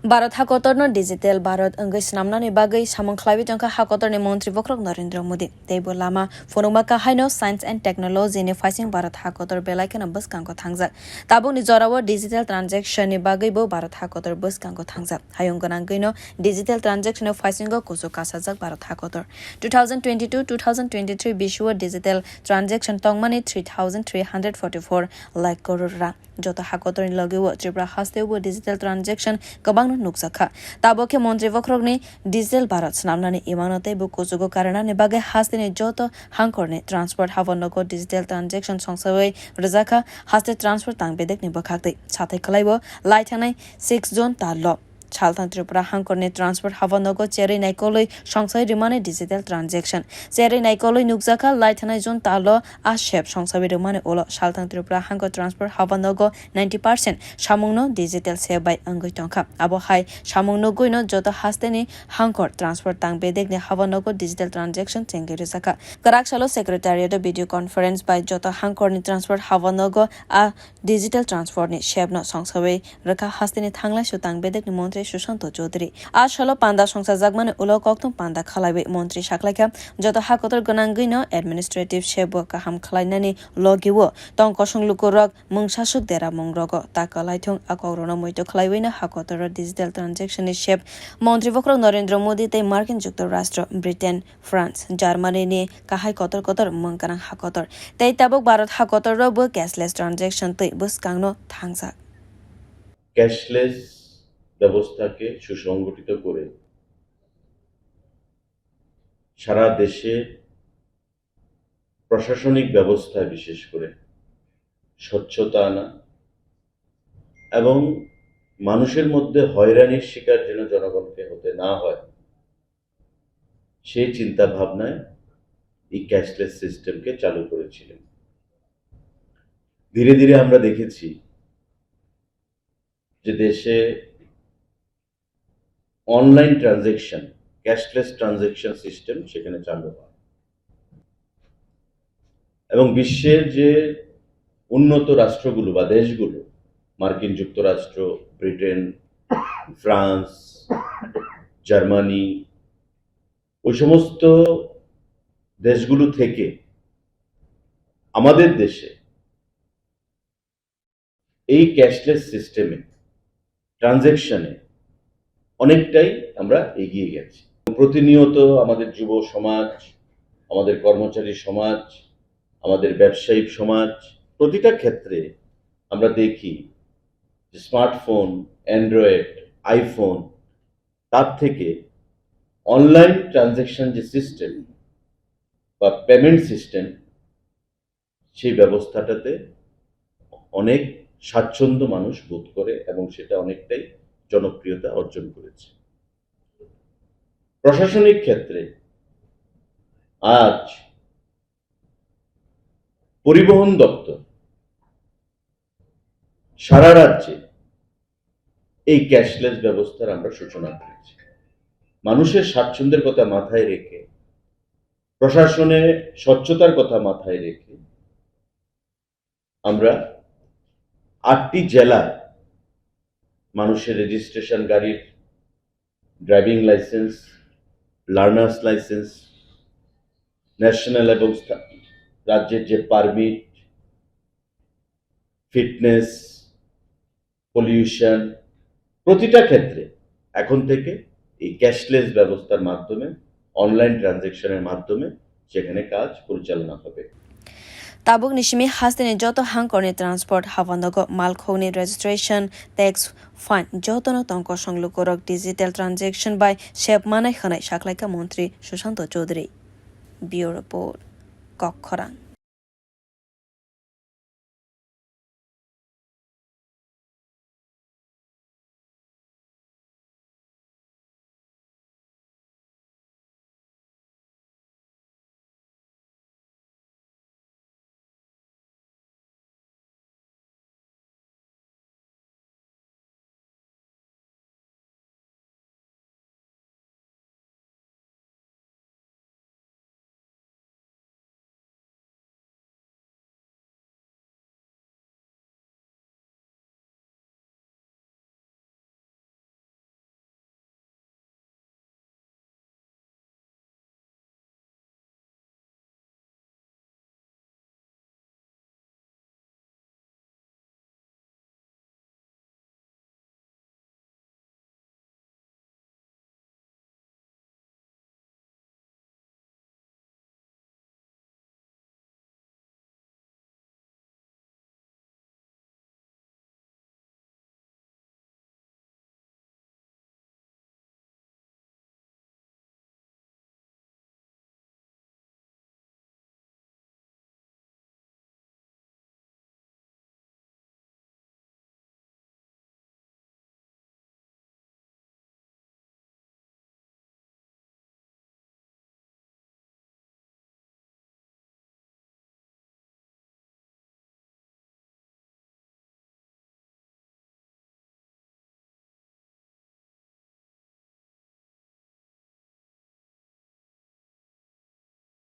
Bharat hakotor no digital Bharat anggai snamnani bagai samong khwlawi tangka hakotor ni montri bokhorok Narendra Modi teibo lama phonoma ka haino science and technology ni facing Bharat hakotor belaikana bus kangko thangjak tabuk ni jorawo digital transaction ni bagai bo Bharat hakotor bus kangko thangjak hayong ganangkai no digital transaction no facing go kuso kasajak Bharat hakotor 2022-2023 bishuo digital transaction tongmani 3,344 lakh crore ra joto hakotor ni logewo Tripura haste wo digital transaction kabang rwkha tabuk montri bokhorok ni digital Bharat snamnani imanote bu kusugo karana ni bagai Hasteni joto hangkor ni transport haba nogo digital transaction songsai rwjakha haste transfer tang bedek ni bokhak sathai khwlaibo laithanai 6 zone talo Chaltan Tripura hangkor ni transport haba nogo cheri naikoloi songsai rwmani digital transaction cheri naikoloi rwkha laithanai zone talo a sep songsai rwmani olo Chaltan Tripura hangkor transport haba nogo 90% samungno digital sep by angoi tongkha abo hai samung nogoi no joto hasteni hangkor transport tang bedek ni haba nogo digital transaction chengge rwkha kwrak salo secretariat video conference by joto hangkor ni transport haba nogo a digital transport ni sep no songsai rwkha hasteni thanglaisu tang bedek ni montri Sushanta salo panda songsai jagmani ulo kokthum panda khwlawi montri saklaika joto hakotor ganangui no administrative sebo kaham khlainani logiwo Tongkosong lukurok mwng deramwng rogo takalaithung akorono moito khwlaiwi no hakotor digital transaction ni sep montri bokhorok Narendra Modi tei Markin Jukrashtra Britain France Germany ni kahai kotor mwng hakotor tei tabuk Bharat hakotor ro bo cashless transaction tei buskangno thangjak cashless ব্যবস্থাকে সুসংগঠিত করে সারা দেশে প্রশাসনিক ব্যবস্থায় বিশেষ করে স্বচ্ছতা আনা এবং মানুষের মধ্যে হয়রানির শিকার যেন জনগণকে হতে না হয় সেই চিন্তা ভাবনায় এই ক্যাশলেস সিস্টেমকে চালু করেছিলেন। ধীরে ধীরে আমরা দেখেছি যে দেশে online transaction cashless transaction system সেখানে চালু হয় এবং বিশ্বের যে উন্নত রাষ্ট্রগুলো বা দেশগুলো মার্কিন যুক্তরাষ্ট্র ব্রিটেন ফ্রান্স জার্মানি ওই সমস্ত দেশগুলো থেকে আমাদের দেশে এই ক্যাশলেস সিস্টেমে ট্রানজেকশনে অনেকটাই আমরা এগিয়ে গেছি। প্রতিনিয়ত আমাদের যুব সমাজ আমাদের কর্মচারী সমাজ আমাদের ব্যবসায়িক সমাজ প্রতিটা ক্ষেত্রে আমরা দেখি যে স্মার্টফোন অ্যান্ড্রয়েড আইফোন তার থেকে অনলাইন ট্রানজেকশন যে সিস্টেম বা পেমেন্ট সিস্টেম সেই ব্যবস্থাটাতে অনেক স্বাচ্ছন্দ্য মানুষ বোধ করে এবং সেটা অনেকটাই জনপ্রিয়তা অর্জন করেছে। প্রশাসনিক ক্ষেত্রে আজ পরিবহন দপ্তর সারা রাজ্যে এই ক্যাশলেস ব্যবস্থার আমরা সূচনা করেছি। মানুষের স্বাচ্ছন্দ্যের কথা মাথায় রেখে প্রশাসনে স্বচ্ছতার কথা মাথায় রেখে আমরা 8টি জেলায় মানুষের রেজিস্ট্রেশন গাড়ির driving licence learners licence national এবং রাজ্যের যে পারমিট ফিটনেস পলিউশন প্রতিটা ক্ষেত্রে এখন থেকে এই ক্যাশলেস ব্যবস্থার মাধ্যমে অনলাইন ট্রানজেকশনের মাধ্যমে সেখানে কাজ পরিচালনা হবে। tabuk nishimi Hasteni joto hangkor ni transport haba nogo malkhogni registration tax fine joto no Tongkosong lukurok digital transaction by sep manai khanai saklaika montri Sushanta Bureau report kokthum